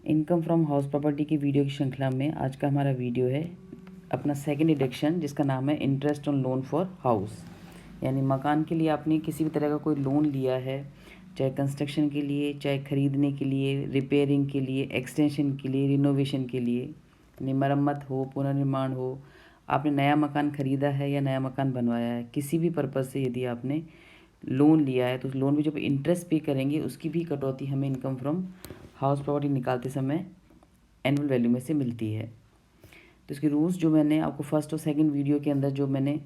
Income from house property की video की श्रृंखला में आज का हमारा वीडियो है अपना सेकंड डिडक्शन, जिसका नाम है interest on loan for house. यानी मकान के लिए आपने किसी भी तरह का कोई लोन लिया है, चाहे कंस्ट्रक्शन के लिए, चाहे ख़रीदने के लिए, रिपेयरिंग के लिए, एक्सटेंशन के लिए, रिनोवेशन के लिए, यानी मरम्मत हो, पुनर्निर्माण हो, आपने नया मकान ख़रीदा है या नया मकान बनवाया है, किसी भी पर्पज़ से यदि आपने लोन लिया है तो उस लोन में जब इंटरेस्ट पे करेंगे उसकी भी कटौती हमें इनकम फ्रॉम हाउस प्रॉपर्टी निकालते समय एनुअल वैल्यू में से मिलती है। तो इसके रूल्स जो मैंने आपको फर्स्ट और सेकंड वीडियो के अंदर जो मैंने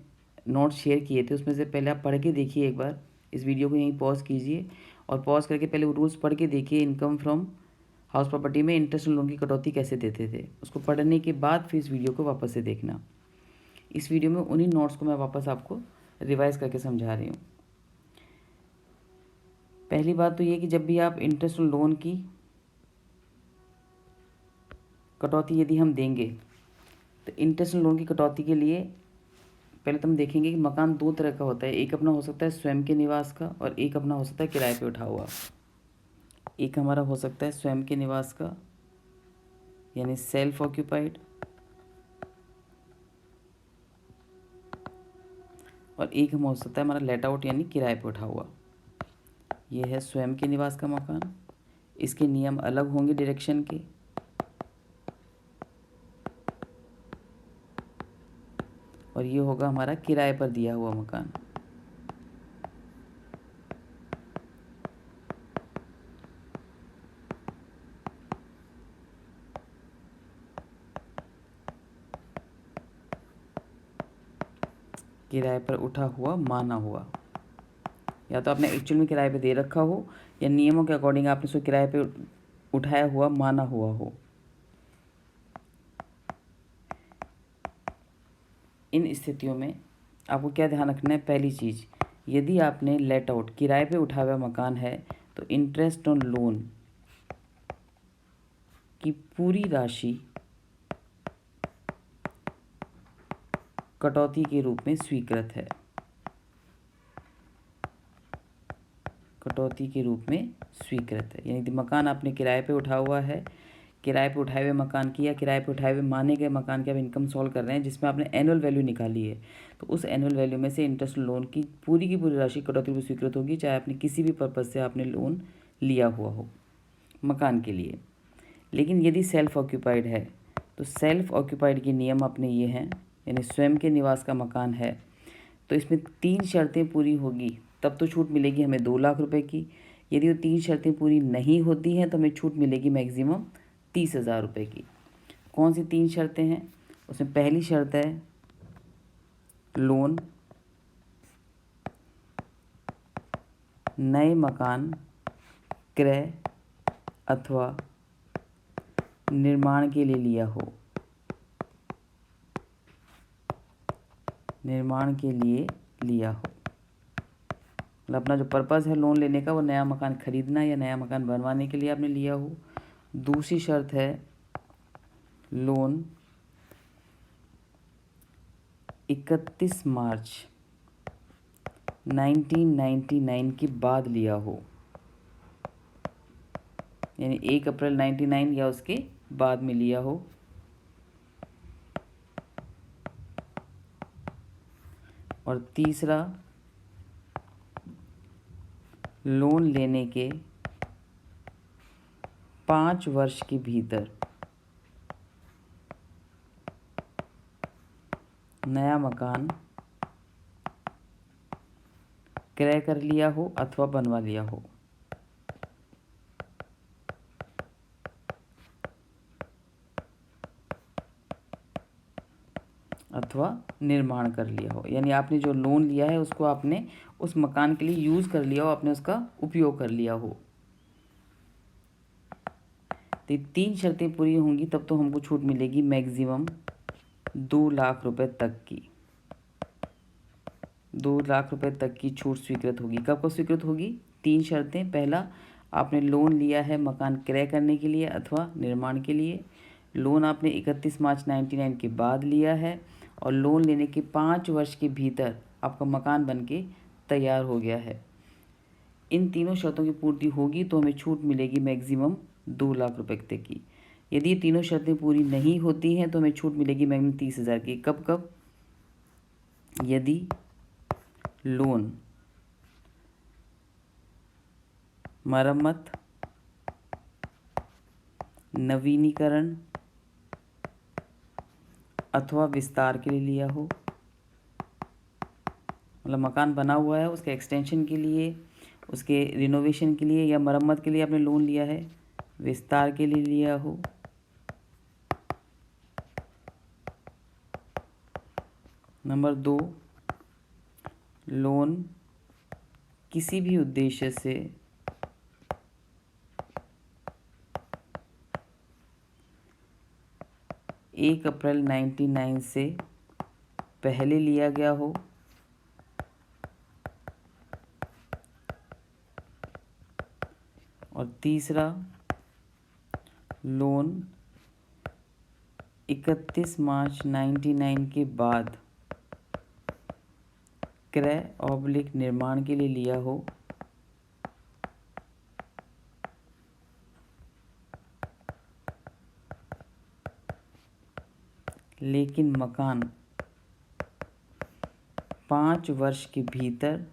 नोट्स शेयर किए थे उसमें से पहले आप पढ़ के देखिए, एक बार इस वीडियो को यहीं पॉज कीजिए और पॉज करके पहले वो रूल्स पढ़ के देखिए, इनकम फ्रॉम हाउस प्रॉपर्टी में इंटरेस्ट लोन की कटौती कैसे देते थे। उसको पढ़ने के बाद फिर इस वीडियो को वापस से देखना। इस वीडियो में उन्हीं नोट्स को मैं वापस आपको रिवाइज करके समझा रही हूँ। पहली बात तो ये कि जब भी आप इंटरेस्ट लोन की कटौती यदि हम देंगे तो इंटरेस्ट लोन की कटौती के लिए पहले तो हम देखेंगे कि मकान दो तरह का होता है। एक अपना हो सकता है स्वयं के निवास का और एक अपना हो सकता है किराए पे उठा हुआ। एक हमारा हो सकता है स्वयं के निवास का यानी सेल्फ ऑक्यूपाइड, और एक हम हो सकता है हमारा लेट आउट यानी किराए पे उठा हुआ। ये है स्वयं के निवास का मकान। इसके नियम अलग होंगे डायरेक्शन के। और ये होगा हमारा किराए पर दिया हुआ मकान। किराए पर उठा हुआ, माना हुआ, या तो आपने एक्चुअल में किराए पे दे रखा हो या नियमों के अकॉर्डिंग आपने उसको किराए पे उठाया हुआ, माना हुआ हो। इन स्थितियों में आपको क्या ध्यान रखना है? पहली चीज़, यदि आपने लेट आउट किराए पे उठाया हुआ मकान है तो इंटरेस्ट ऑन लोन की पूरी राशि कटौती के रूप में स्वीकृत है। कटौती के रूप में स्वीकृत है यानी मकान आपने किराए पे उठा हुआ है, किराए पे उठाए हुए मकान की या किराए पे उठाए हुए माने गए मकान की आप इनकम सॉल्व कर रहे हैं, जिसमें आपने एनुअल वैल्यू निकाली है, तो उस एनुअल वैल्यू में से इंटरेस्ट लोन की पूरी राशि कटौती में स्वीकृत होगी, चाहे आपने किसी भी पर्पज़ से आपने लोन लिया हुआ हो मकान के लिए। लेकिन यदि सेल्फ ऑक्यूपाइड है तो सेल्फ ऑक्यूपाइड के नियम अपने ये हैं, यानी स्वयं के निवास का मकान है तो इसमें 3 शर्तें पूरी होगी तब तो छूट मिलेगी हमें 2 लाख रुपए की। यदि वो 3 शर्तें पूरी नहीं होती हैं तो हमें छूट मिलेगी मैक्सिमम 30,000 रुपये की। कौन सी 3 शर्तें हैं? उसमें पहली शर्त है लोन नए मकान क्रय अथवा निर्माण के लिए लिया हो। निर्माण के लिए लिया हो मतलब अपना जो पर्पज़ है लोन लेने का वो नया मकान खरीदना या नया मकान बनवाने के लिए आपने लिया हो। दूसरी शर्त है लोन 31 मार्च 1999 के बाद लिया हो, यानी 1 अप्रैल 99 या उसके बाद में लिया हो। और तीसरा लोन लेने के 5 वर्ष के भीतर नया मकान क्रय कर लिया हो अथवा बनवा लिया हो। अथवा निर्माण कर लिया हो, यानी आपने जो लोन लिया है उसको आपने उस मकान के लिए यूज़ कर लिया हो, आपने उसका उपयोग कर लिया हो। तो 3 शर्तें पूरी होंगी तब तो हमको छूट मिलेगी मैक्सिमम 2 लाख रुपए तक की। 2 लाख रुपए तक की छूट स्वीकृत होगी। कब को स्वीकृत होगी? 3 शर्तें। पहला, आपने लोन लिया है मकान क्रय करने के लिए अथवा निर्माण के लिए। लोन आपने 31 मार्च 99 के बाद लिया है और लोन लेने के 5 वर्ष के भीतर आपका मकान बनके तैयार हो गया है। इन तीनों शर्तों की पूर्ति होगी तो हमें छूट मिलेगी मैक्सिमम 2 लाख रुपए तक की। यदि ये तीनों शर्तें पूरी नहीं होती हैं तो हमें छूट मिलेगी मैक्सिमम 30,000 की। कब कब? यदि लोन मरम्मत, नवीनीकरण अथवा विस्तार के लिए लिया हो, मतलब मकान बना हुआ है उसके एक्सटेंशन के लिए, उसके रिनोवेशन के लिए या मरम्मत के लिए आपने लोन लिया है, विस्तार के लिए लिया हो, नंबर 2, लोन किसी भी उद्देश्य से एक अप्रैल 1999 से पहले लिया गया हो, और तीसरा, लोन 31 मार्च 1999 के बाद क्रय/निर्माण के लिए लिया हो, लेकिन मकान 5 वर्ष के भीतर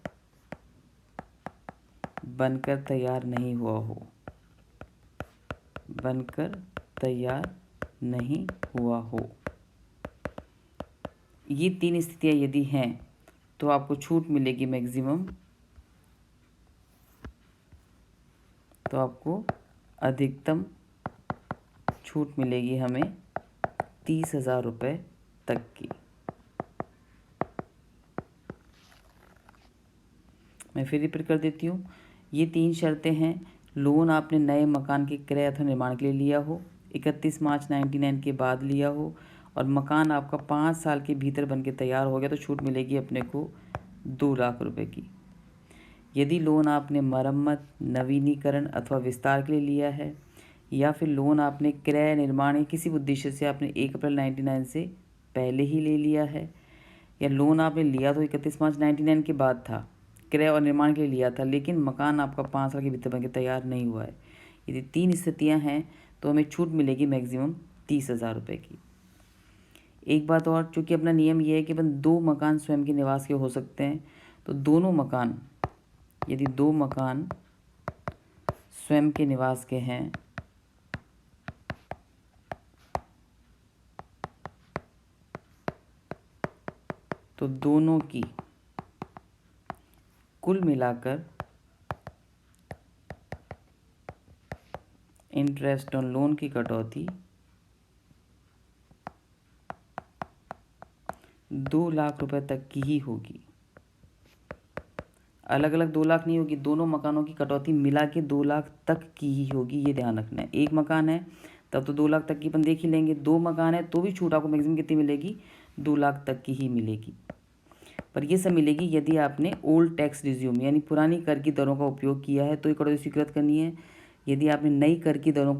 बनकर तैयार नहीं हुआ हो, बनकर तैयार नहीं हुआ हो। ये 3 स्थितियाँ यदि हैं तो आपको छूट मिलेगी मैक्सिमम, तो आपको अधिकतम छूट मिलेगी हमें 30,000 रुपये तक की। मैं फिर रिपीट कर देती हूँ। ये 3 शर्तें हैं। लोन आपने नए मकान के क्रय अथवा निर्माण के लिए लिया हो, 31 मार्च 1999 के बाद लिया हो, और मकान आपका 5 साल के भीतर बनके तैयार हो गया तो छूट मिलेगी अपने को 2 लाख रुपए की। यदि लोन आपने मरम्मत, नवीनीकरण अथवा विस्तार के लिए लिया है, या फिर लोन आपने क्रय, निर्माण या किसी उद्देश्य से आपने 1 अप्रैल 1999 से पहले ही ले लिया है, या लोन आपने लिया तो 31 मार्च 1999 के बाद था, क्रय और निर्माण के लिए लिया था, लेकिन मकान आपका 5 साल के भीतर बनके तैयार नहीं हुआ है। यदि 3 स्थितियाँ हैं तो हमें छूट मिलेगी मैक्सिमम 30,000 रुपये की। एक बात और, चूँकि अपना नियम ये है कि अपन 2 मकान स्वयं के निवास के हो सकते हैं, तो दोनों मकान, यदि 2 मकान स्वयं के निवास के हैं तो दोनों की कुल मिलाकर इंटरेस्ट ऑन लोन की कटौती 2 लाख रुपए तक की ही होगी। अलग अलग 2 लाख नहीं होगी, दोनों मकानों की कटौती मिला के 2 लाख तक की ही होगी, ये ध्यान रखना है। एक मकान है तब तो 2 लाख तक की अपन देख ही लेंगे, 2 मकान है तो भी छूट आपको मैक्सिमम कितनी मिलेगी? 2 लाख तक की ही मिलेगी। पर ये सब मिलेगी यदि आपने ओल्ड टैक्स रिज्यूम यानी पुरानी कर की दरों का उपयोग किया है तो ये कटौती स्वीकृत करनी है। यदि आपने नई कर की दरों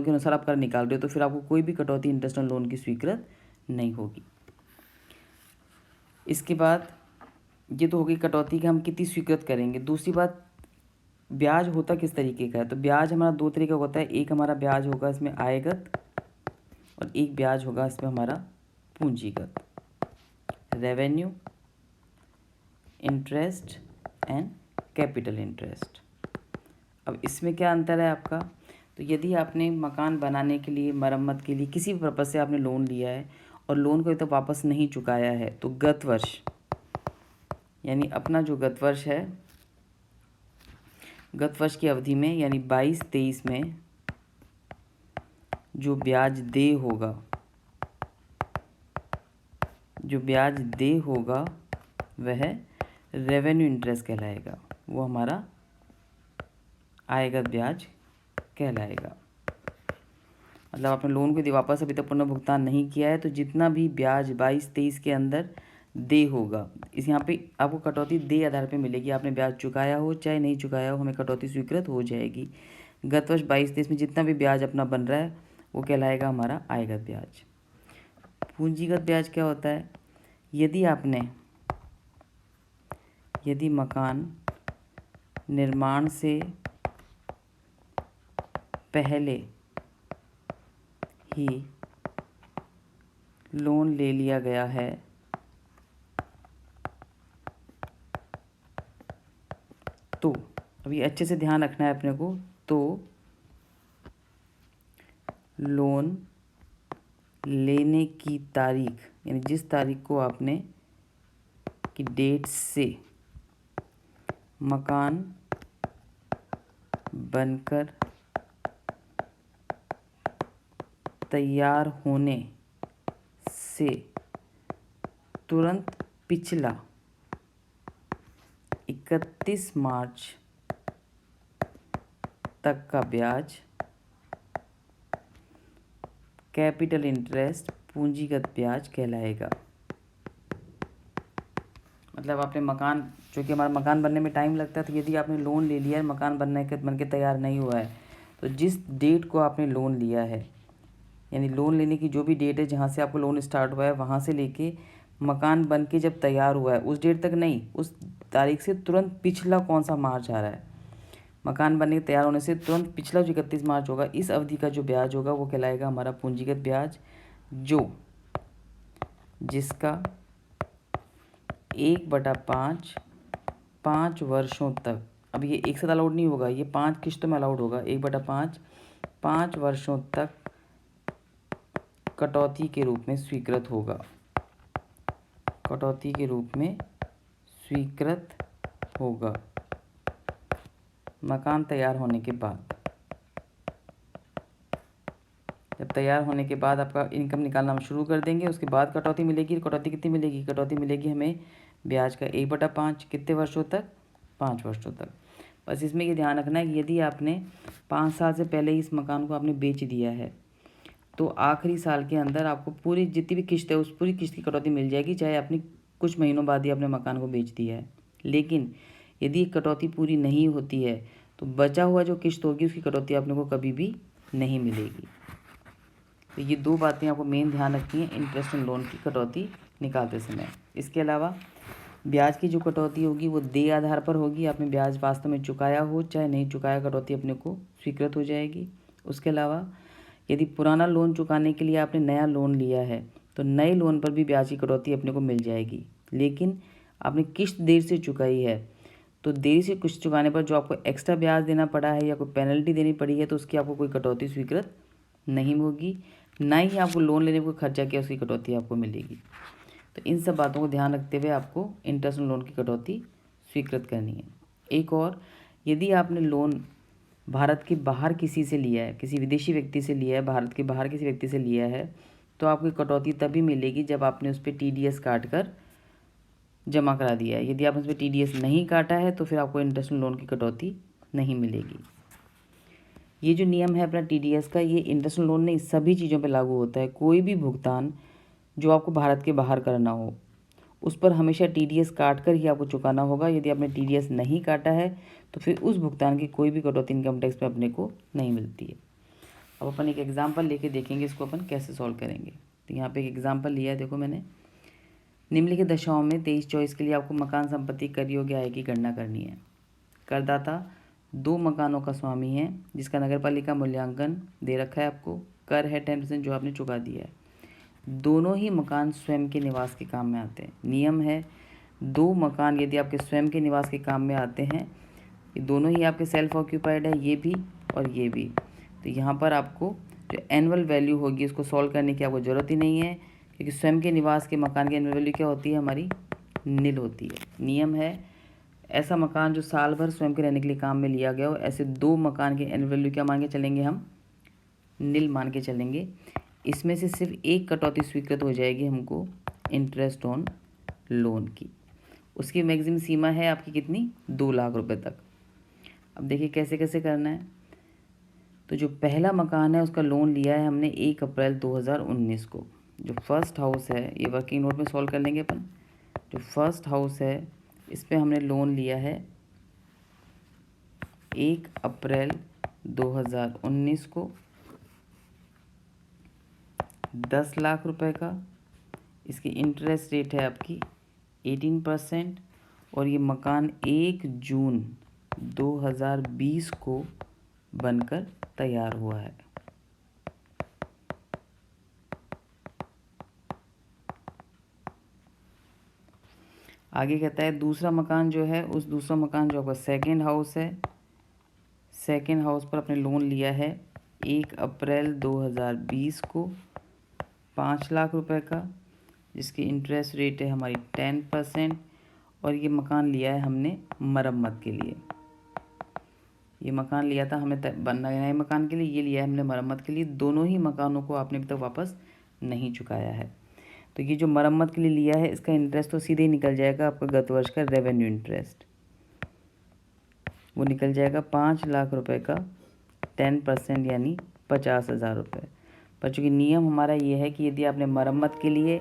के अनुसार आप कर निकाल रहे हो तो फिर आपको कोई भी कटौती इंटरेस्ट ऑन लोन की स्वीकृत नहीं होगी। इसके बाद ये तो हो गई कटौती कि हम कितनी स्वीकृत करेंगे। दूसरी बात, ब्याज होता किस तरीके का है? तो ब्याज हमारा 2 तरीके का होता है। एक हमारा ब्याज होगा इसमें आयगत, और एक ब्याज होगा इसमें हमारा पूंजीगत, revenue interest and capital interest. अब इसमें क्या अंतर है आपका? तो यदि आपने मकान बनाने के लिए, मरम्मत के लिए, किसी भी पर्पज़ से आपने लोन लिया है और लोन को अभी तक वापस नहीं चुकाया है, तो गत वर्ष यानी अपना जो गत वर्ष है, गत वर्ष की अवधि में यानी 22-23 में जो ब्याज देय होगा वह रेवेन्यू इंटरेस्ट कहलाएगा, वो हमारा आयगत ब्याज कहलाएगा। मतलब आपने लोन को यदि वापस अभी तक पुनर्भुगतान नहीं किया है तो जितना भी ब्याज 22-23 के अंदर दे होगा, इस यहाँ पे आपको कटौती दे आधार पे मिलेगी। आपने ब्याज चुकाया हो चाहे नहीं चुकाया हो, हमें कटौती स्वीकृत हो जाएगी। गत वर्ष 22-23 में जितना भी ब्याज अपना बन रहा है वो कहलाएगा हमारा आयगत ब्याज। पूंजीगत ब्याज क्या होता है? यदि मकान निर्माण से पहले ही लोन ले लिया गया है तो, अभी अच्छे से ध्यान रखना है अपने को, तो लोन लेने की तारीख यानी जिस तारीख को आपने की डेट से मकान बनकर तैयार होने से तुरंत पिछला 31 मार्च तक का ब्याज कैपिटल इंटरेस्ट पूंजीगत ब्याज कहलाएगा। मतलब आपने मकान, चूँकि हमारा मकान बनने में टाइम लगता है, तो यदि आपने लोन ले लिया है, मकान बन के तैयार नहीं हुआ है, तो जिस डेट को आपने लोन लिया है, यानी लोन लेने की जो भी डेट है जहाँ से आपको लोन स्टार्ट हुआ है, वहाँ से लेके मकान बन के जब तैयार हुआ है उस डेट तक नहीं, उस तारीख से तुरंत पिछला कौन सा मार्च आ रहा है, मकान बनने के तैयार होने से तुरंत पिछला जो 31 मार्च होगा, इस अवधि का जो ब्याज होगा वो कहलाएगा हमारा पूंजीगत ब्याज, जो जिसका 1/5 5 वर्षों तक, अब ये एक साथ अलाउड नहीं होगा, ये 5 किस्तों में अलाउड होगा, 1/5 5 वर्षों तक कटौती के रूप में स्वीकृत होगा, कटौती के रूप में स्वीकृत होगा मकान तैयार होने के बाद। जब तैयार होने के बाद आपका इनकम निकालना हम शुरू कर देंगे, उसके बाद कटौती मिलेगी। कटौती कितनी मिलेगी? कटौती मिलेगी हमें ब्याज का 1/5, कितने वर्षों तक? 5 वर्षों तक। बस इसमें ये ध्यान रखना है कि यदि आपने 5 साल से पहले इस मकान को आपने बेच दिया है, तो आखिरी साल के अंदर आपको पूरी जितनी भी किस्त है उस पूरी किस्त की कटौती मिल जाएगी, चाहे आपने कुछ महीनों बाद ही अपने मकान को बेच दिया है। लेकिन यदि कटौती पूरी नहीं होती है तो बचा हुआ जो किस्त होगी उसकी कटौती आपने को कभी भी नहीं मिलेगी। तो ये 2 बातें आपको मेन ध्यान रखनी है इंटरेस्ट ऑन लोन की कटौती निकालते समय। इसके अलावा ब्याज की जो कटौती होगी वो देय आधार पर होगी, आपने ब्याज वास्तव में चुकाया हो चाहे नहीं चुकाया, कटौती अपने को स्वीकृत हो जाएगी। उसके अलावा यदि पुराना लोन चुकाने के लिए आपने नया लोन लिया है तो नए लोन पर भी ब्याज की कटौती अपने को मिल जाएगी। लेकिन आपने किस्त देर से चुकाई है तो देरी से किस्त चुकाने पर जो आपको एक्स्ट्रा ब्याज देना पड़ा है या कोई पेनल्टी देनी पड़ी है तो उसकी आपको कोई कटौती स्वीकृत नहीं होगी, ना ही आपको लोन लेने को खर्चा किया उसकी कटौती आपको मिलेगी। तो इन सब बातों को ध्यान रखते हुए आपको इंटरेस्ट ऑन लोन की कटौती स्वीकृत करनी है। एक और, यदि आपने लोन भारत के बाहर किसी से लिया है, किसी विदेशी व्यक्ति से लिया है, भारत के बाहर किसी व्यक्ति से लिया है, तो आपको कटौती तभी मिलेगी जब आपने उस पर TDS काट कर जमा करा दिया है। यदि आपने उस पर TDS नहीं काटा है तो फिर आपको इंटरेस्ट ऑन लोन की कटौती नहीं मिलेगी। ये जो नियम है अपना TDS का, ये इंटरेस्ट ऑन लोन नहीं सभी चीज़ों पे लागू होता है। कोई भी भुगतान जो आपको भारत के बाहर करना हो उस पर हमेशा TDS काट कर ही आपको चुकाना होगा। यदि आपने TDS नहीं काटा है तो फिर उस भुगतान की कोई भी कटौती इनकम टैक्स में अपने को नहीं मिलती है। अब अपन एक एग्जांपल लेके देखेंगे इसको अपन कैसे सॉल्व करेंगे। तो यहाँ पे एक एग्जांपल लिया है, देखो मैंने, निम्नलिखित दशाओं में 23-24 के लिए आपको मकान संपत्ति कर योग्य आय की गणना करनी है। करदाता 2 मकानों का स्वामी है जिसका नगर पालिका मूल्यांकन दे रखा है आपको, कर है 10% जो आपने चुका दिया है। दोनों ही मकान स्वयं के निवास के काम में आते हैं। नियम है 2 मकान यदि आपके स्वयं के निवास के काम में आते हैं, ये दोनों ही आपके सेल्फ ऑक्यूपाइड है, ये भी और ये भी, तो यहाँ पर आपको जो एनुअल वैल्यू होगी उसको सॉल्व करने की आपको ज़रूरत ही नहीं है, क्योंकि स्वयं के निवास के मकान की एनुअल वैल्यू क्या होती है? हमारी नील होती है। नियम है ऐसा मकान जो साल भर स्वयं के रहने के लिए काम में लिया गया हो, ऐसे 2 मकान की एनुअल वैल्यू क्या मान के चलेंगे? हम नील मान के चलेंगे। इसमें से सिर्फ एक कटौती स्वीकृत हो जाएगी हमको इंटरेस्ट ऑन लोन की। उसकी मैक्सिमम सीमा है आपकी कितनी? 2 लाख रुपए तक। अब देखिए कैसे कैसे करना है। तो जो पहला मकान है उसका लोन लिया है हमने 1 अप्रैल 2019 को। जो फर्स्ट हाउस है, ये वर्किंग नोट में सॉल्व कर लेंगे अपन। जो फर्स्ट हाउस है इस पर हमने लोन लिया है 1 अप्रैल 2019 को 10 लाख रुपए का। इसकी इंटरेस्ट रेट है आपकी 18% और ये मकान 1 जून 2020 को बनकर तैयार हुआ है। आगे कहता है दूसरा मकान जो है, उस दूसरा मकान जो आपका सेकेंड हाउस है, सेकेंड हाउस पर आपने लोन लिया है 1 अप्रैल 2020 को 5 लाख रुपए का, जिसकी इंटरेस्ट रेट है हमारी 10%। और ये मकान लिया है हमने मरम्मत के लिए। ये मकान लिया था हमें नए मकान के लिए, ये लिया है हमने मरम्मत के लिए। दोनों ही मकानों को आपने अभी तक वापस नहीं चुकाया है। तो ये जो मरम्मत के लिए लिया है इसका इंटरेस्ट तो सीधे ही निकल जाएगा आपका गत वर्ष का रेवेन्यू इंटरेस्ट, वो निकल जाएगा 5 लाख रुपए का 10% यानी 50,000 रुपये। पर चूँकि नियम हमारा ये है कि यदि आपने मरम्मत के लिए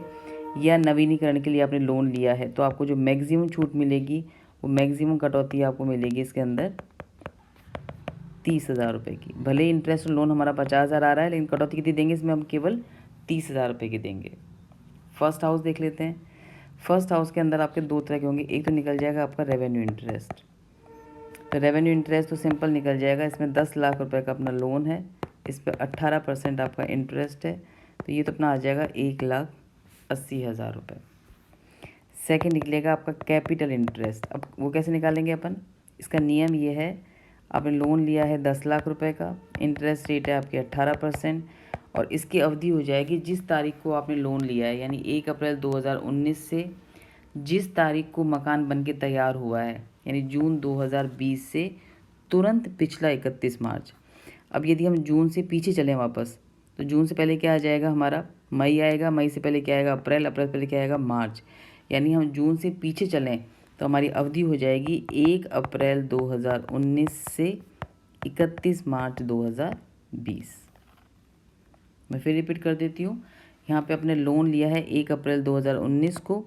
या नवीनीकरण के लिए आपने लोन लिया है तो आपको जो मैक्सिमम छूट मिलेगी वो मैक्सिमम कटौती आपको मिलेगी इसके अंदर 30,000 रुपये की। भले ही इंटरेस्ट लोन हमारा 50,000 आ रहा है, लेकिन कटौती कितनी देंगे इसमें, हम केवल 30,000 रुपये की देंगे। फर्स्ट हाउस देख लेते हैं। फर्स्ट हाउस के अंदर आपके दो तरह के होंगे, एक तो निकल जाएगा आपका रेवेन्यू इंटरेस्ट। तो रेवेन्यू इंटरेस्ट तो सिंपल निकल जाएगा, इसमें 10 लाख रुपए का अपना लोन है, इस पर 18% आपका इंटरेस्ट है, तो ये तो अपना आ जाएगा 1,80,000 रुपये। सेकेंड निकलेगा आपका कैपिटल इंटरेस्ट। अब वो कैसे निकालेंगे अपन, इसका नियम ये है, आपने लोन लिया है 10 लाख रुपए का, इंटरेस्ट रेट है आपकी 18% और इसकी अवधि हो जाएगी जिस तारीख को आपने लोन लिया है, यानी 1 अप्रैल 2019 से जिस तारीख को मकान बनके तैयार हुआ है, यानी जून 2020 से तुरंत पिछला 31 मार्च। अब यदि हम जून से पीछे चलें वापस, तो जून से पहले क्या आ जाएगा हमारा, मई आएगा, मई से पहले क्या आएगा अप्रैल, अप्रैल से पहले क्या आएगा मार्च। यानी हम जून से पीछे चलें तो हमारी अवधि हो जाएगी 1 अप्रैल 2019 से 31 मार्च 2020। मैं फिर रिपीट कर देती हूँ, यहाँ पे अपने लोन लिया है 1 अप्रैल 2019 को,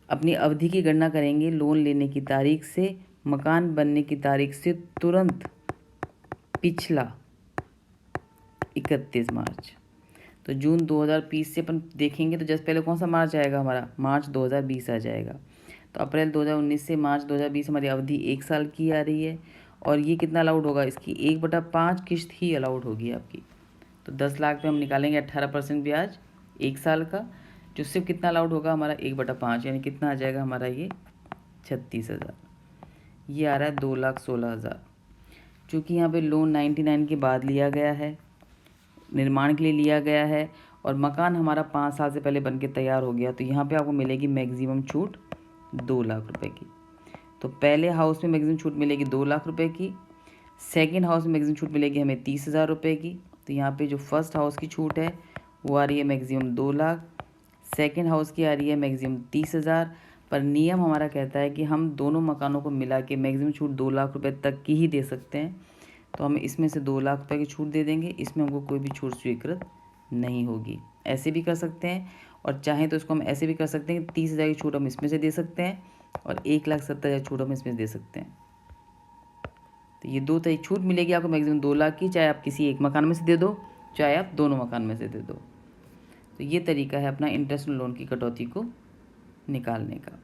अपनी अवधि की गणना करेंगे लोन लेने की तारीख से मकान बनने की तारीख से तुरंत पिछला 31 मार्च। तो जून 2020 से अपन देखेंगे तो जस्ट पहले कौन सा मार्च आएगा हमारा, मार्च 2020 आ जाएगा। तो अप्रैल 2019 से मार्च 2020 हमारी अवधि 1 साल की आ रही है और ये कितना अलाउड होगा, इसकी 1/5 किश्त ही अलाउड होगी आपकी। तो 10 लाख पे हम निकालेंगे 18% ब्याज 1 साल का, जो सिर्फ कितना अलाउड होगा हमारा 1/5, यानी कितना आ जाएगा हमारा ये 36,000। ये आ रहा है 2,16,000। चूँकि यहाँ पे लोन 99 के बाद लिया गया है, निर्माण के लिए लिया गया है और मकान हमारा 5 साल से पहले बनके तैयार हो गया, तो यहाँ पे आपको मिलेगी मैक्सिमम छूट 2 लाख रुपए की। तो पहले हाउस में मैक्सिमम छूट मिलेगी 2 लाख रुपए की, सेकंड हाउस में मैक्सिमम छूट मिलेगी हमें 30,000 रुपये की। तो यहाँ पे जो फर्स्ट हाउस की छूट है वो आ रही है मैक्सिमम 2 लाख, सेकंड हाउस की आ रही है मैक्सिमम 30,000। पर नियम हमारा कहता है कि हम दोनों मकानों को मिला के मैक्सिमम छूट 2 लाख रुपये तक की ही दे सकते हैं, तो हम इसमें से 2 लाख रुपये की छूट दे देंगे, इसमें हमको कोई भी छूट स्वीकृत नहीं होगी। ऐसे भी कर सकते हैं और चाहें तो इसको हम ऐसे भी कर सकते हैं कि 30,000 की छूट हम इसमें से दे सकते हैं और 1,70,000 छूट हम इसमें से दे सकते हैं। तो ये 2 तरह की छूट मिलेगी आपको मैक्सिमम 2 लाख की, चाहे आप किसी एक मकान में से दे दो, चाहे आप दोनों मकान में से दे दो। तो ये तरीका है अपना इंटरेस्ट लोन की कटौती को निकालने का।